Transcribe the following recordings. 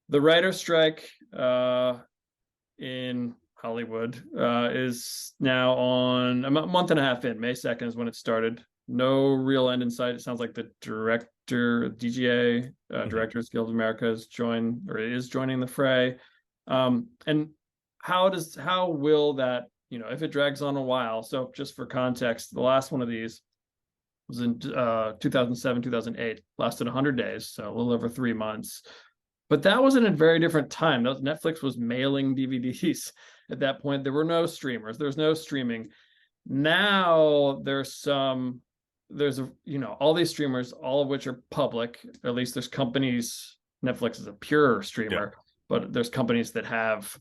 The writer strike in Hollywood is now on a month and a half in. May 2nd is when it started. No real end in sight. It sounds like the DGA, Directors Guild of America, is joining the fray. And how will that, if it drags on a while? So just for context, the last one of these was in 2007, 2008, lasted 100 days, so a little over 3 months. But that was in a very different time. Netflix was mailing DVDs at that point. There were no streamers. There's no streaming. Now there's all these streamers, all of which are public. At least there's companies. Netflix is a pure streamer, but there's companies that have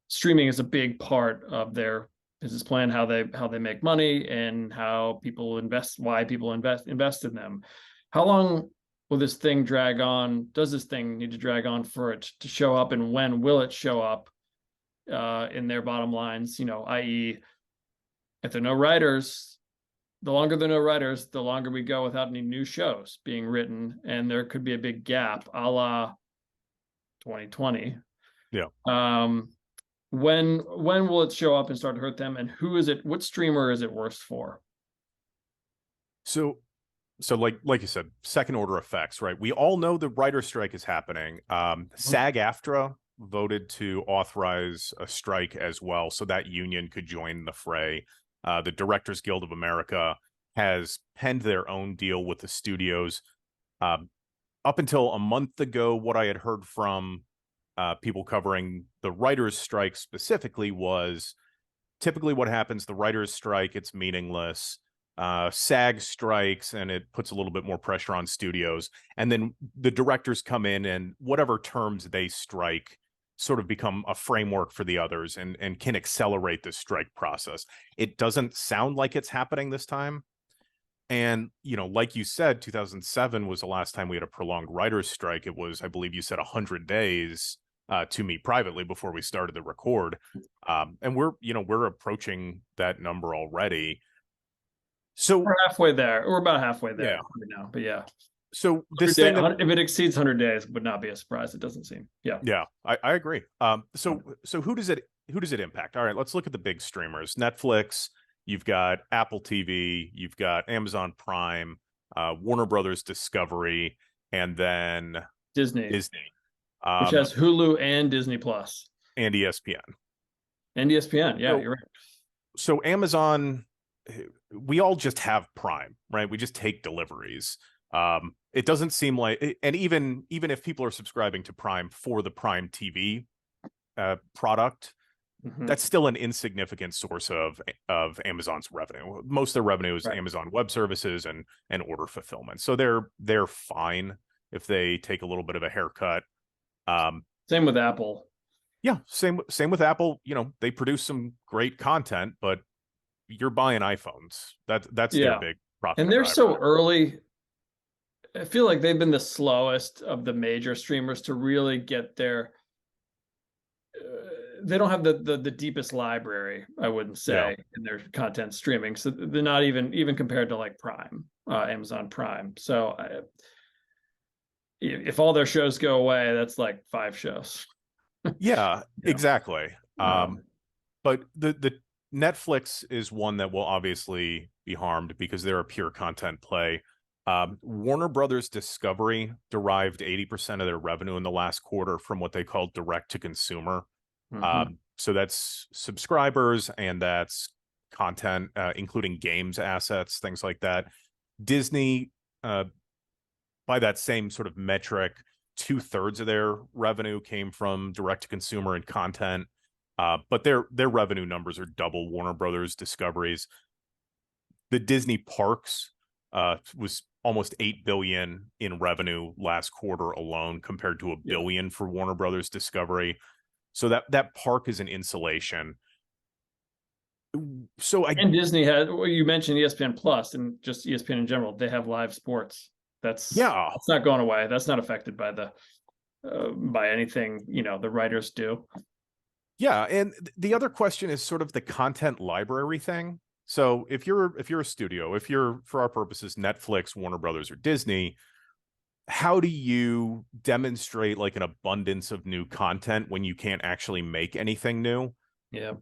streaming is a big part of their business plan, how they make money and how people invest, why people invest in them. How long will this thing drag on? Does this thing need to drag on for it to show up, and when will it show up in their bottom lines? I.e., if there are no writers, the longer there are no writers, the longer we go without any new shows being written, and there could be a big gap, a la 2020. Yeah. When will it show up and start to hurt them, and who is it? What streamer is it worse for? So like you said, second order effects, right? We all know the writer strike is happening. SAG-AFTRA voted to authorize a strike as well, so that union could join the fray. The Directors Guild of America has penned their own deal with the studios. Up until a month ago, what I had heard from people covering the writers' strike specifically was typically what happens: the writers' strike, it's meaningless. SAG strikes, and it puts a little bit more pressure on studios. And then the directors come in, and whatever terms they strike sort of become a framework for the others and can accelerate the strike process. It doesn't sound like it's happening this time. And, like you said, 2007 was the last time we had a prolonged writer's strike. It was, I believe you said, 100 days to me privately before we started the record. And we're approaching that number already. So we're halfway there. We're about halfway there yeah. right now, but yeah. So this thing if it exceeds 100 days, would not be a surprise. It doesn't seem. Yeah, I agree. So who does it impact? All right, let's look at the big streamers. Netflix, you've got Apple TV, you've got Amazon Prime, Warner Brothers Discovery, and then Disney, which has Hulu and Disney Plus and ESPN. Yeah, you're right. So Amazon, we all just have Prime, right? We just take deliveries. It doesn't seem like, and even if people are subscribing to Prime for the Prime TV product, that's still an insignificant source of Amazon's revenue. Most of their revenue is Amazon Web Services and order fulfillment. So they're fine if they take a little bit of a haircut. Same with Apple. Yeah, same with Apple. They produce some great content, but you're buying iPhones. That's their big profit. And they're so early. I feel like they've been the slowest of the major streamers to really get their. They don't have the deepest library, I wouldn't say, in their content streaming. So they're not even compared to like Prime, Amazon Prime. So if all their shows go away, that's like 5 shows. Yeah, exactly. But the Netflix is one that will obviously be harmed because they're a pure content play. Warner Brothers Discovery derived 80% of their revenue in the last quarter from what they call direct to consumer. So that's subscribers and that's content, including games assets, things like that. Disney, by that same sort of metric, 2/3 of their revenue came from direct to consumer and content. But their revenue numbers are double Warner Brothers Discovery's. The Disney parks was almost $8 billion in revenue last quarter alone, compared to $1 billion for Warner Brothers Discovery. So that park is an insulation. And Disney had, well, you mentioned ESPN Plus and just ESPN in general. They have live sports. That's not going away. That's not affected by by anything the writers do. Yeah, and the other question is sort of the content library thing. So if you're a studio, if you're, for our purposes, Netflix, Warner Brothers, or Disney, how do you demonstrate like an abundance of new content when you can't actually make anything new? Yeah.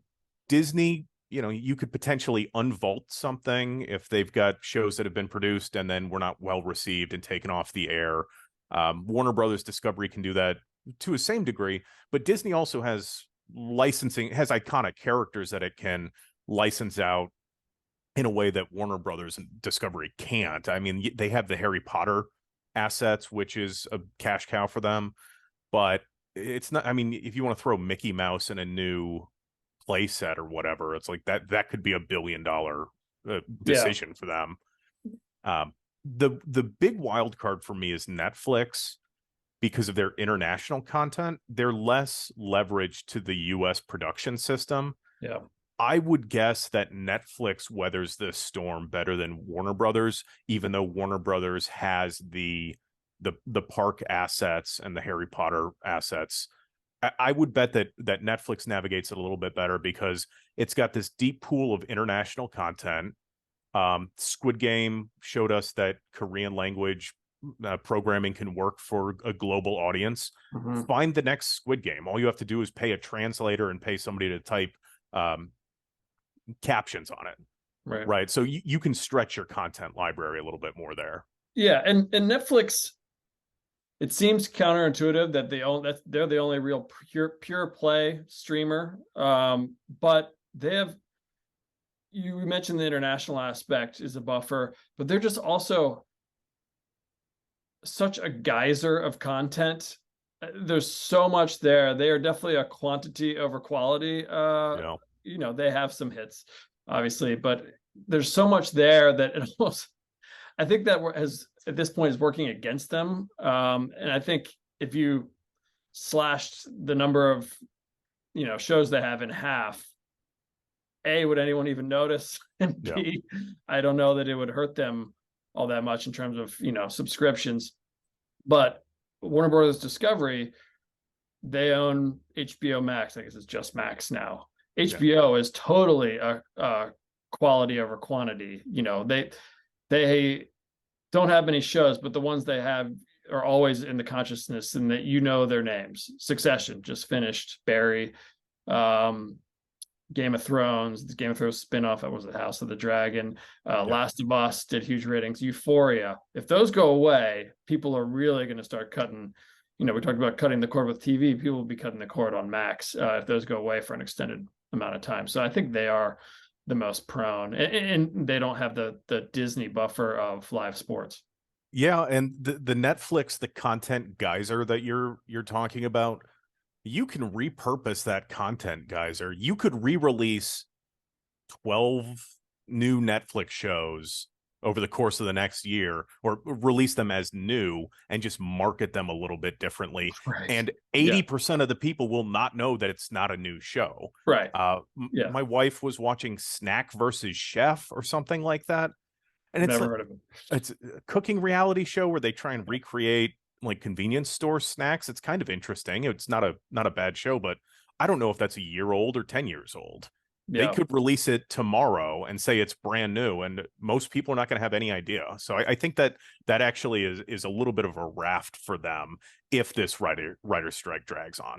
Disney, you could potentially unvault something if they've got shows that have been produced and then were not well received and taken off the air. Warner Brothers Discovery can do that to a same degree, but Disney also has licensing, has iconic characters that it can license out in a way that Warner Brothers and Discovery can't. I mean, they have the Harry Potter assets, which is a cash cow for them, but it's not. I mean, if you want to throw Mickey Mouse in a new play set or whatever, it's like that could be $1 billion decision for them. The big wild card for me is Netflix because of their international content. They're less leveraged to the US production system. Yeah. I would guess that Netflix weathers this storm better than Warner Brothers, even though Warner Brothers has the park assets and the Harry Potter assets. I would bet that Netflix navigates it a little bit better because it's got this deep pool of international content. Squid Game showed us that Korean language programming can work for a global audience. Mm-hmm. Find the next Squid Game. All you have to do is pay a translator and pay somebody to type captions on it. Right. So you can stretch your content library a little bit more there. Yeah. And Netflix, it seems counterintuitive that they're the only real pure play streamer. But they have, you mentioned the international aspect is a buffer, but they're just also such a geyser of content. There's so much there. They are definitely a quantity over quality. They have some hits, obviously, but there's so much there that it almost, I think that has at this point is working against them. And I think if you slashed the number of, shows they have in half, A, would anyone even notice? And B, I don't know that it would hurt them all that much in terms of, subscriptions. But Warner Brothers Discovery, they own HBO Max. I guess it's just Max now. HBO is totally a quality over quantity. They don't have many shows, but the ones they have are always in the consciousness and that their names. Succession just finished, Barry, Game of Thrones, the Game of Thrones spinoff, that was the House of the Dragon, Last of Us did huge ratings, Euphoria. If those go away, people are really going to start cutting. We talked about cutting the cord with TV. People will be cutting the cord on Max if those go away for an extended amount of time. So I think they are the most prone, and they don't have the Disney buffer of live sports. Yeah, and the Netflix, the content geyser that you're talking about, you can repurpose that content geyser. You could re-release 12 new Netflix shows over the course of the next year, or release them as new and just market them a little bit differently. Right. And 80% of the people will not know that it's not a new show. Right. My wife was watching Snack versus Chef or something like that. And it's never heard of it. It's a cooking reality show where they try and recreate like convenience store snacks. It's kind of interesting. It's not a bad show, but I don't know if that's a year old or 10 years old. They could release it tomorrow and say it's brand new, and most people are not going to have any idea. So I think that actually is a little bit of a raft for them if this writer strike drags on.